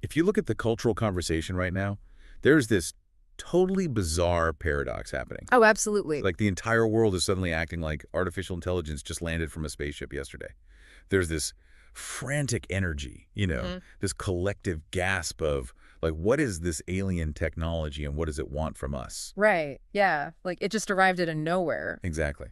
If you look at the cultural conversation right now, there's this totally bizarre paradox happening. Oh, absolutely. Like the entire world is suddenly acting like artificial intelligence just landed from a spaceship yesterday. There's this frantic energy, this collective gasp of, like, what is this alien technology and what does it want from us? Right. Yeah. Like it just arrived out of nowhere. Exactly.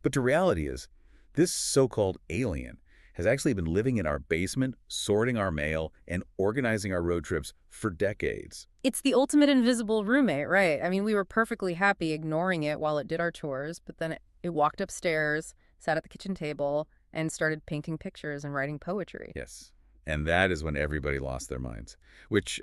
But the reality is, this so-called alien has actually been living in our basement, sorting our mail, and organizing our road trips for decades. It's the ultimate invisible roommate, right? I mean, we were perfectly happy ignoring it while it did our chores, but then it walked upstairs, sat at the kitchen table, and started painting pictures and writing poetry. Yes. And that is when everybody lost their minds, which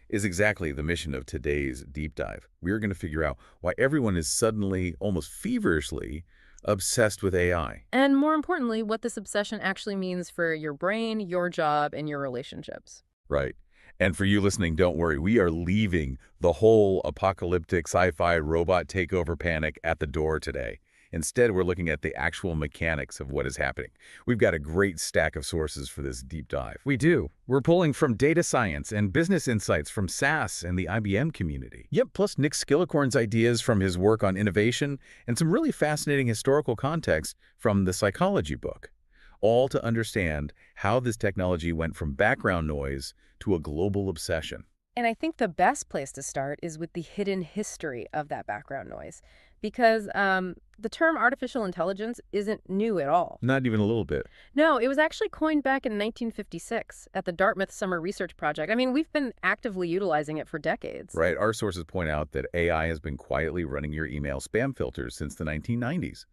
is exactly the mission of today's deep dive. We're going to figure out why everyone is suddenly, almost feverishly, obsessed with AI. And more importantly, what this obsession actually means for your brain, your job, and your relationships. Right. And for you listening, don't worry. We are leaving the whole apocalyptic sci-fi robot takeover panic at the door today. Instead, we're looking at the actual mechanics of what is happening. We've got a great stack of sources for this deep dive. We do. We're pulling from data science and business insights from SAS and the IBM community. Yep, plus Nick Skillicorn's ideas from his work on innovation and some really fascinating historical context from the psychology book. All to understand how this technology went from background noise to a global obsession. And I think the best place to start is with the hidden history of that background noise. Because the term artificial intelligence isn't new at all. Not even a little bit. No, it was actually coined back in 1956 at the Dartmouth Summer Research Project. I mean, we've been actively utilizing it for decades. Right. Our sources point out that AI has been quietly running your email spam filters since the 1990s.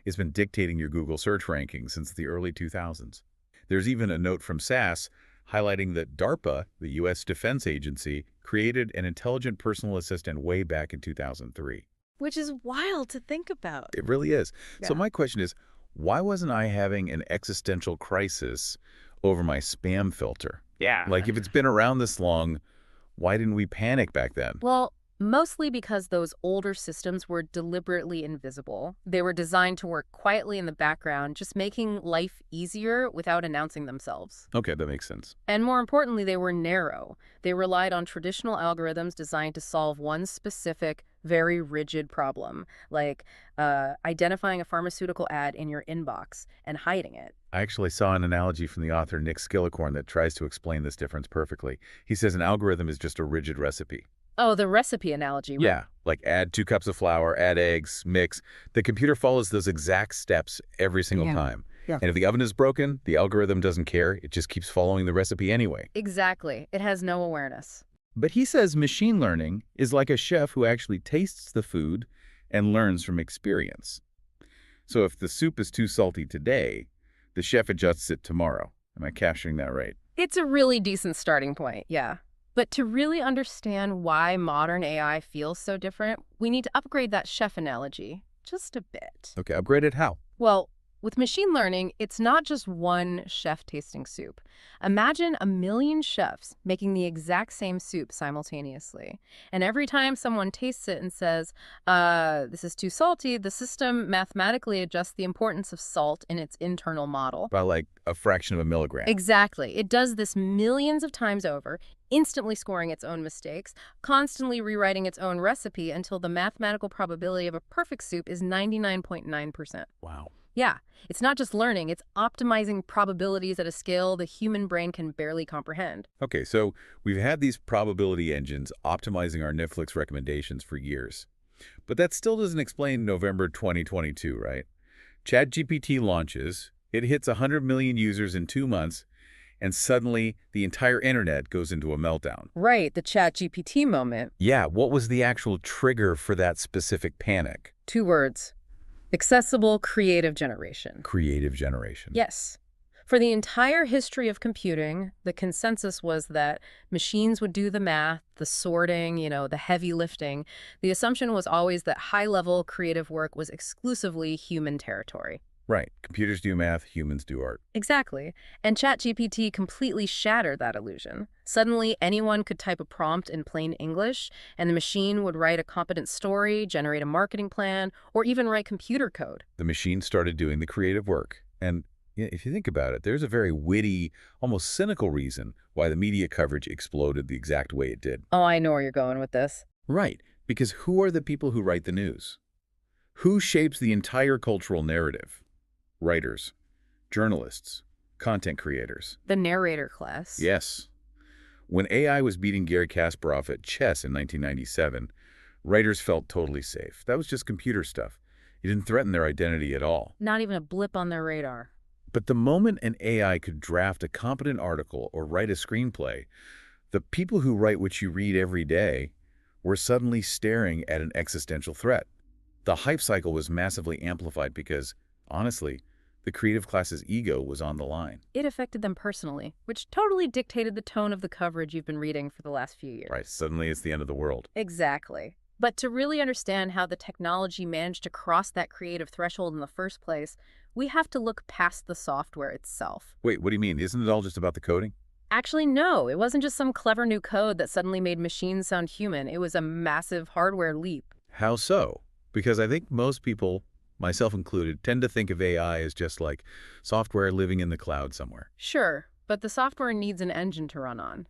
It's been dictating your Google search rankings since the early 2000s. There's even a note from SAS highlighting that DARPA, the U.S. Defense Agency, created an intelligent personal assistant way back in 2003. Which is wild to think about. It really is. Yeah. So my question is, why wasn't I having an existential crisis over my spam filter? Yeah. Like, if it's been around this long, why didn't we panic back then? Well, mostly because those older systems were deliberately invisible. They were designed to work quietly in the background, just making life easier without announcing themselves. Okay, that makes sense. And more importantly, they were narrow. They relied on traditional algorithms designed to solve one specific, very rigid problem, like identifying a pharmaceutical ad in your inbox and hiding it. I actually saw an analogy from the author Nick Skillicorn that tries to explain this difference perfectly. He says an algorithm is just a rigid recipe. Oh, the recipe analogy. Right? Yeah, like add 2 cups of flour, add eggs, mix. The computer follows those exact steps every single time. Yeah. And if the oven is broken, the algorithm doesn't care. It just keeps following the recipe anyway. Exactly. It has no awareness. But he says machine learning is like a chef who actually tastes the food and learns from experience. So if the soup is too salty today, the chef adjusts it tomorrow. Am I capturing that right? It's a really decent starting point, yeah. But to really understand why modern AI feels so different, we need to upgrade that chef analogy just a bit. Okay, upgraded how? Well, with machine learning, it's not just one chef tasting soup. Imagine 1 million chefs making the exact same soup simultaneously. And every time someone tastes it and says, this is too salty, the system mathematically adjusts the importance of salt in its internal model. By like a fraction of a milligram. Exactly. It does this millions of times over, instantly scoring its own mistakes, constantly rewriting its own recipe until the mathematical probability of a perfect soup is 99.9%. Wow. Yeah, it's not just learning, it's optimizing probabilities at a scale the human brain can barely comprehend. Okay, so we've had these probability engines optimizing our Netflix recommendations for years. But that still doesn't explain November 2022, right? ChatGPT launches, it hits 100 million users in 2 months, and suddenly the entire internet goes into a meltdown. Right, the ChatGPT moment. Yeah, what was the actual trigger for that specific panic? 2 words. Accessible creative generation. Creative generation. Yes. For the entire history of computing, the consensus was that machines would do the math, the sorting, the heavy lifting. The assumption was always that high-level creative work was exclusively human territory. Right. Computers do math, humans do art. Exactly. And ChatGPT completely shattered that illusion. Suddenly, anyone could type a prompt in plain English, and the machine would write a competent story, generate a marketing plan, or even write computer code. The machine started doing the creative work. And Yeah, if you think about it, there's a very witty, almost cynical reason why the media coverage exploded the exact way it did. Oh, I know where you're going with this. Right, because who are the people who write the news? Who shapes the entire cultural narrative? Writers, journalists, content creators. The narrator class. Yes. When AI was beating Garry Kasparov at chess in 1997, writers felt totally safe. That was just computer stuff. It didn't threaten their identity at all. Not even a blip on their radar. But the moment an AI could draft a competent article or write a screenplay, the people who write what you read every day were suddenly staring at an existential threat. The hype cycle was massively amplified because, honestly, the creative class's ego was on the line. It affected them personally, which totally dictated the tone of the coverage you've been reading for the last few years. Right, suddenly it's the end of the world. Exactly. But to really understand how the technology managed to cross that creative threshold in the first place, we have to look past the software itself. Wait, what do you mean? Isn't it all just about the coding? Actually, no. It wasn't just some clever new code that suddenly made machines sound human. It was a massive hardware leap. How so? Because I think most people, myself included, tend to think of AI as just like software living in the cloud somewhere. Sure, but the software needs an engine to run on.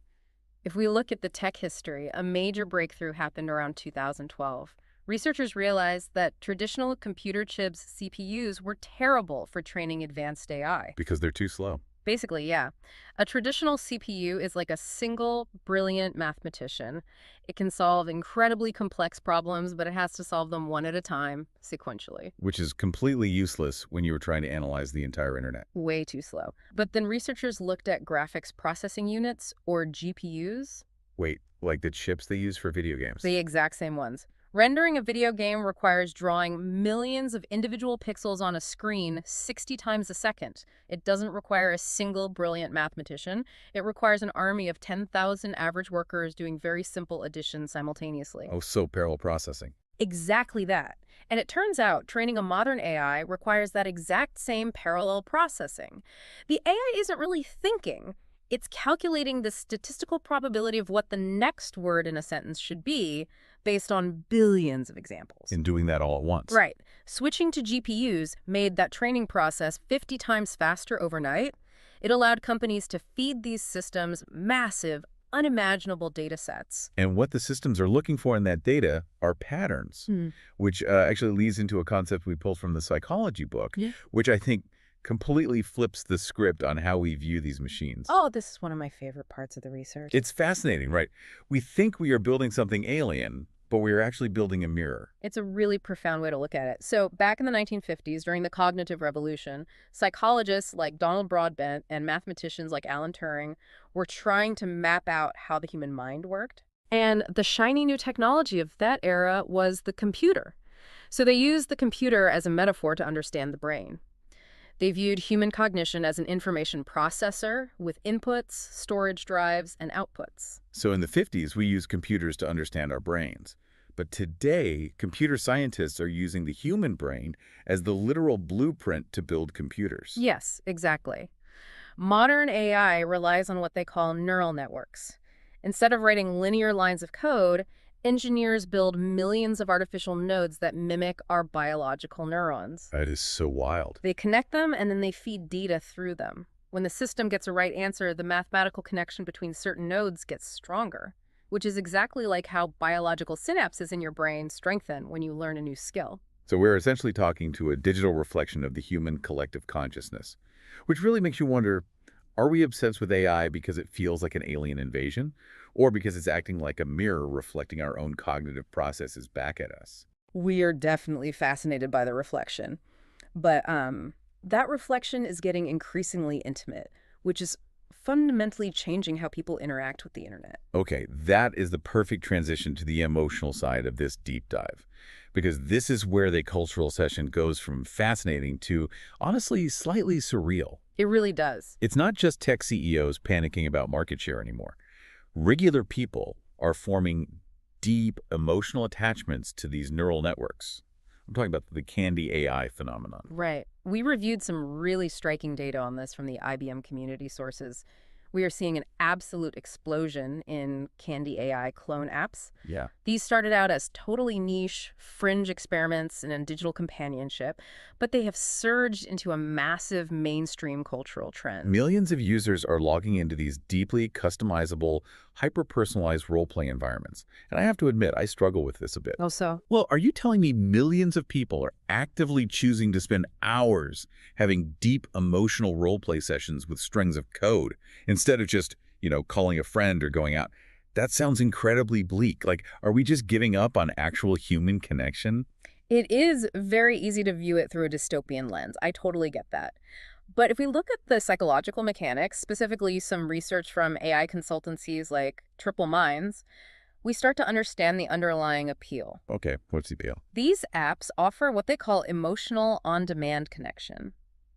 If we look at the tech history, a major breakthrough happened around 2012. Researchers realized that traditional computer chips, CPUs, were terrible for training advanced AI. Because they're too slow. Basically, yeah. A traditional CPU is like a single, brilliant mathematician. It can solve incredibly complex problems, but it has to solve them one at a time, sequentially. Which is completely useless when you were trying to analyze the entire internet. Way too slow. But then researchers looked at graphics processing units, or GPUs. Wait, like the chips they use for video games? The exact same ones. Rendering a video game requires drawing millions of individual pixels on a screen 60 times a second. It doesn't require a single brilliant mathematician. It requires an army of 10,000 average workers doing very simple addition simultaneously. Oh, so parallel processing. Exactly that. And it turns out training a modern AI requires that exact same parallel processing. The AI isn't really thinking. It's calculating the statistical probability of what the next word in a sentence should be based on billions of examples. In doing that all at once. Right. Switching to GPUs made that training process 50 times faster overnight. It allowed companies to feed these systems massive, unimaginable data sets. And what the systems are looking for in that data are patterns, which actually leads into a concept we pulled from the psychology book, which I think completely flips the script on how we view these machines. Oh, this is one of my favorite parts of the research. It's fascinating, right? We think we are building something alien, but we are actually building a mirror. It's a really profound way to look at it. So back in the 1950s, during the cognitive revolution, psychologists like Donald Broadbent and mathematicians like Alan Turing were trying to map out how the human mind worked. And the shiny new technology of that era was the computer. So they used the computer as a metaphor to understand the brain. They viewed human cognition as an information processor with inputs, storage drives, and outputs. So in the 50s, we used computers to understand our brains. But today, computer scientists are using the human brain as the literal blueprint to build computers. Yes, exactly. Modern AI relies on what they call neural networks. Instead of writing linear lines of code, engineers build millions of artificial nodes that mimic our biological neurons. That is so wild. They connect them and then they feed data through them. When the system gets a right answer, the mathematical connection between certain nodes gets stronger, which is exactly like how biological synapses in your brain strengthen when you learn a new skill. So we're essentially talking to a digital reflection of the human collective consciousness, which really makes you wonder, are we obsessed with AI because it feels like an alien invasion, or because it's acting like a mirror reflecting our own cognitive processes back at us? We are definitely fascinated by the reflection. But that reflection is getting increasingly intimate, which is fundamentally changing how people interact with the internet. Okay, that is the perfect transition to the emotional side of this deep dive, because this is where the cultural session goes from fascinating to, honestly, slightly surreal. It really does. It's not just tech CEOs panicking about market share anymore. Regular people are forming deep emotional attachments to these neural networks. I'm talking about the candy AI phenomenon. Right. We reviewed some really striking data on this from the IBM community sources. We are seeing an absolute explosion in Candy AI clone apps. Yeah. These started out as totally niche, fringe experiments in digital companionship, but they have surged into a massive mainstream cultural trend. Millions of users are logging into these deeply customizable, hyper-personalized role-play environments. And I have to admit, I struggle with this a bit. Also, Well, are you telling me millions of people are actively choosing to spend hours having deep emotional role-play sessions with strings of code instead of just, calling a friend or going out? That sounds incredibly bleak. Like, are we just giving up on actual human connection? it is very easy to view it through a dystopian lens. I totally get that. But if we look at the psychological mechanics, specifically some research from AI consultancies like Triple Minds, we start to understand the underlying appeal. Okay, what's the deal? These apps offer what they call emotional on-demand connection.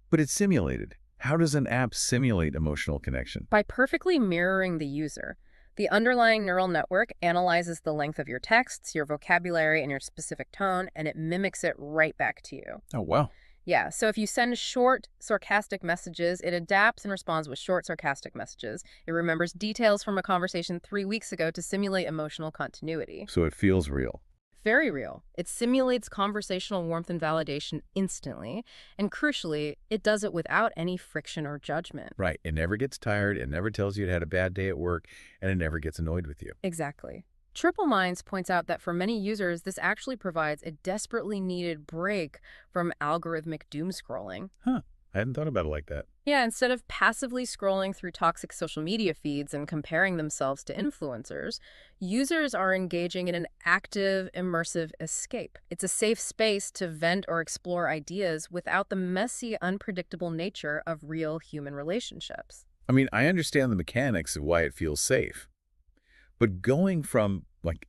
But it's simulated. How does an app simulate emotional connection? By perfectly mirroring the user, the underlying neural network analyzes the length of your texts, your vocabulary, and your specific tone, and it mimics it right back to you. Oh, wow. Yeah, so if you send short, sarcastic messages, it adapts and responds with short, sarcastic messages. It remembers details from a conversation 3 weeks ago to simulate emotional continuity. So it feels real. Very real. It simulates conversational warmth and validation instantly, and crucially, it does it without any friction or judgment. Right. It never gets tired. It never tells you it had a bad day at work, and it never gets annoyed with you. Exactly. Triple Minds points out that for many users, this actually provides a desperately needed break from algorithmic doom scrolling. Huh. I hadn't thought about it like that. Yeah, instead of passively scrolling through toxic social media feeds and comparing themselves to influencers, users are engaging in an active, immersive escape. It's a safe space to vent or explore ideas without the messy, unpredictable nature of real human relationships. I mean, I understand the mechanics of why it feels safe. But going from,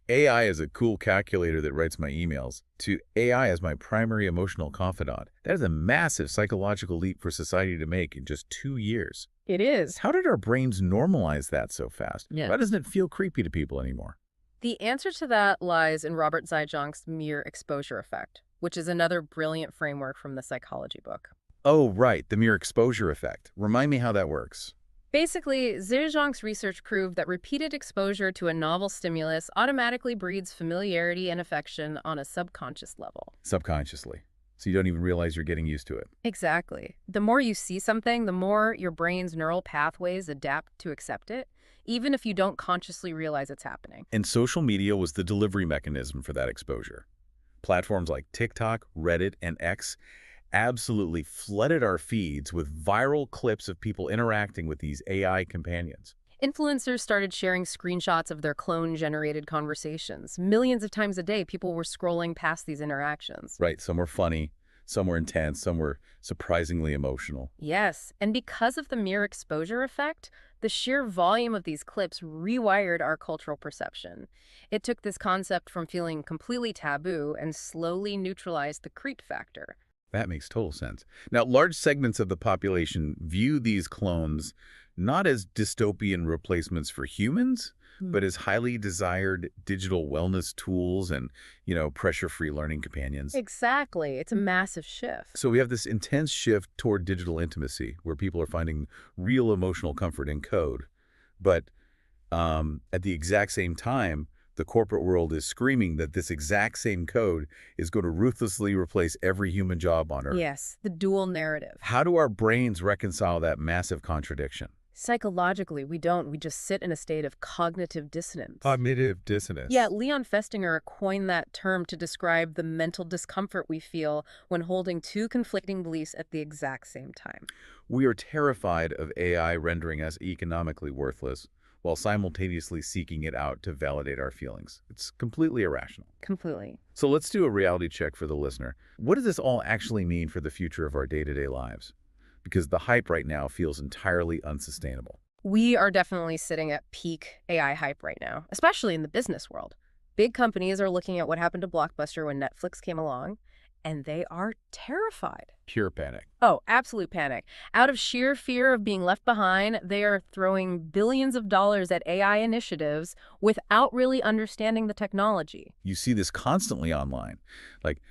AI as a cool calculator that writes my emails to AI as my primary emotional confidant, that is a massive psychological leap for society to make in just 2 years. It is. How did our brains normalize that so fast? Yeah. Why doesn't it feel creepy to people anymore? The answer to that lies in Robert Zijong's mere exposure effect, which is another brilliant framework from the psychology book. Oh, right, the mere exposure effect. Remind me how that works. Basically, Zhejiang's research proved that repeated exposure to a novel stimulus automatically breeds familiarity and affection on a subconscious level. Subconsciously. So you don't even realize you're getting used to it. Exactly. The more you see something, the more your brain's neural pathways adapt to accept it, even if you don't consciously realize it's happening. And social media was the delivery mechanism for that exposure. Platforms like TikTok, Reddit, and X absolutely flooded our feeds with viral clips of people interacting with these AI companions. Influencers started sharing screenshots of their clone-generated conversations. Millions of times a day, people were scrolling past these interactions. Right, some were funny, some were intense, some were surprisingly emotional. Yes, and because of the mere exposure effect, the sheer volume of these clips rewired our cultural perception. It took this concept from feeling completely taboo and slowly neutralized the creep factor. That makes total sense. Now, large segments of the population view these clones not as dystopian replacements for humans, but as highly desired digital wellness tools and, pressure-free learning companions. Exactly. It's a massive shift. So we have this intense shift toward digital intimacy where people are finding real emotional comfort in code. But at the exact same time, the corporate world is screaming that this exact same code is going to ruthlessly replace every human job on Earth. Yes, the dual narrative. How do our brains reconcile that massive contradiction? Psychologically, we don't. We just sit in a state of cognitive dissonance. Cognitive dissonance. Yeah, Leon Festinger coined that term to describe the mental discomfort we feel when holding two conflicting beliefs at the exact same time. We are terrified of AI rendering us economically worthless while simultaneously seeking it out to validate our feelings. It's completely irrational. Completely. So let's do a reality check for the listener. What does this all actually mean for the future of our day-to-day lives? Because the hype right now feels entirely unsustainable. We are definitely sitting at peak AI hype right now, especially in the business world. Big companies are looking at what happened to Blockbuster when Netflix came along, and they are terrified. Pure panic. Oh, absolute panic. Out of sheer fear of being left behind, they are throwing billions of dollars at AI initiatives without really understanding the technology. You see this constantly online. Like,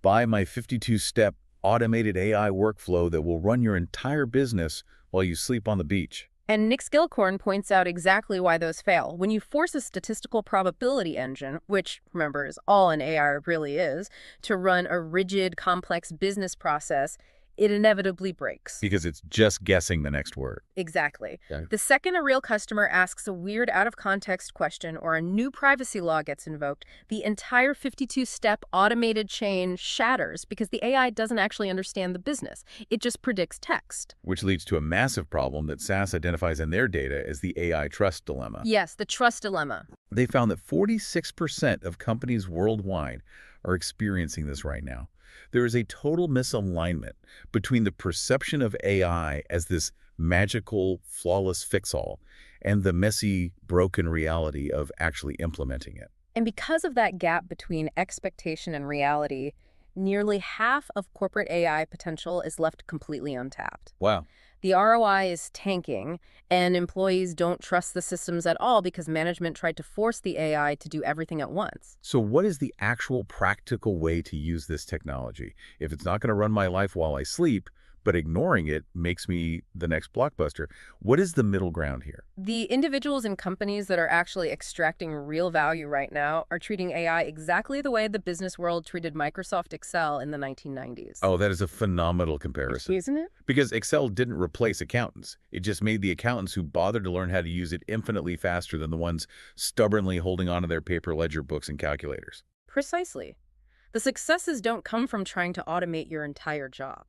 buy my 52-step automated AI workflow that will run your entire business while you sleep on the beach. And Nick Skilcorn points out exactly why those fail. When you force a statistical probability engine, which, remember, is all an AI really is, to run a rigid, complex business process, it inevitably breaks. Because it's just guessing the next word. Exactly. Okay. The second a real customer asks a weird out-of-context question or a new privacy law gets invoked, the entire 52-step automated chain shatters because the AI doesn't actually understand the business. It just predicts text. Which leads to a massive problem that SAS identifies in their data as the AI trust dilemma. Yes, the trust dilemma. They found that 46% of companies worldwide are experiencing this right now. There is a total misalignment between the perception of AI as this magical, flawless fix-all and the messy, broken reality of actually implementing it. And because of that gap between expectation and reality, nearly half of corporate AI potential is left completely untapped. Wow. The ROI is tanking, and employees don't trust the systems at all because management tried to force the AI to do everything at once. So what is the actual practical way to use this technology? If it's not going to run my life while I sleep, but ignoring it makes me the next blockbuster, what is the middle ground here? The individuals and companies that are actually extracting real value right now are treating AI exactly the way the business world treated Microsoft Excel in the 1990s. Oh, that is a phenomenal comparison. Isn't it? Because Excel didn't replace accountants. It just made the accountants who bothered to learn how to use it infinitely faster than the ones stubbornly holding onto their paper ledger books and calculators. Precisely. The successes don't come from trying to automate your entire job.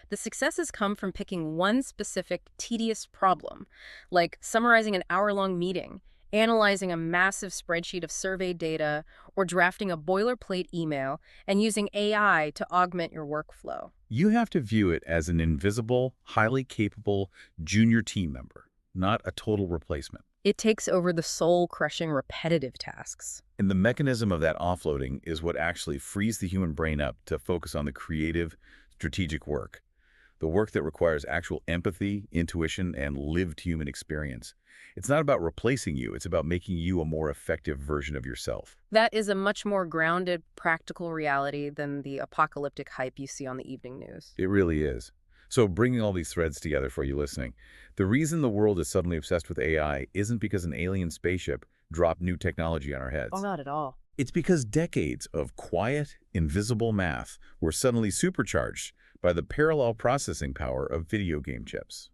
The successes come from picking one specific tedious problem, like summarizing an hour-long meeting, analyzing a massive spreadsheet of survey data, or drafting a boilerplate email, and using AI to augment your workflow. You have to view it as an invisible, highly capable junior team member, not a total replacement. It takes over the soul-crushing repetitive tasks. And the mechanism of that offloading is what actually frees the human brain up to focus on the creative, strategic work, the work that requires actual empathy, intuition, and lived human experience. It's not about replacing you, it's about making you a more effective version of yourself. That is a much more grounded, practical reality than the apocalyptic hype you see on the evening news. It really is. So bringing all these threads together for you listening, the reason the world is suddenly obsessed with AI isn't because an alien spaceship dropped new technology on our heads. Oh, not at all. It's because decades of quiet, invisible math were suddenly supercharged by the parallel processing power of video game chips.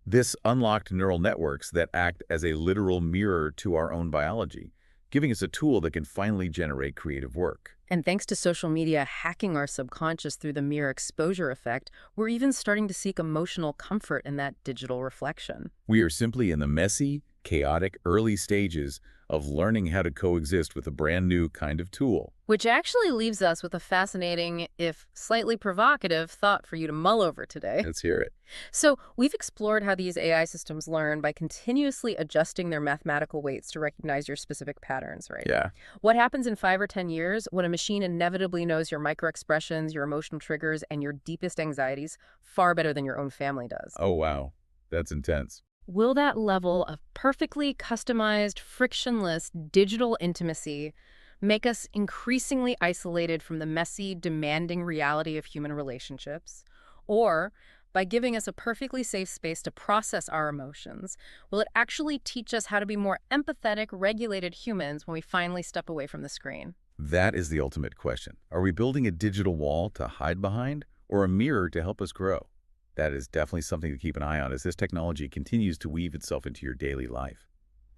This unlocked neural networks that act as a literal mirror to our own biology, giving us a tool that can finally generate creative work. And thanks to social media hacking our subconscious through the mere exposure effect, we're even starting to seek emotional comfort in that digital reflection. We are simply in the messy, chaotic early stages of learning how to coexist with a brand new kind of tool. Which actually leaves us with a fascinating, if slightly provocative, thought for you to mull over today. Let's hear it. So we've explored how these AI systems learn by continuously adjusting their mathematical weights to recognize your specific patterns, right? Yeah. What happens in 5 or 10 years when a machine inevitably knows your microexpressions, your emotional triggers, and your deepest anxieties far better than your own family does? Oh, wow. That's intense. Will that level of perfectly customized, frictionless digital intimacy make us increasingly isolated from the messy, demanding reality of human relationships? Or, by giving us a perfectly safe space to process our emotions, will it actually teach us how to be more empathetic, regulated humans when we finally step away from the screen? That is the ultimate question. Are we building a digital wall to hide behind or a mirror to help us grow? That is definitely something to keep an eye on as this technology continues to weave itself into your daily life.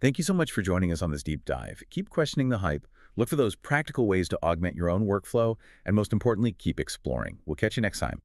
Thank you so much for joining us on this deep dive. Keep questioning the hype, look for those practical ways to augment your own workflow, and most importantly, keep exploring. We'll catch you next time.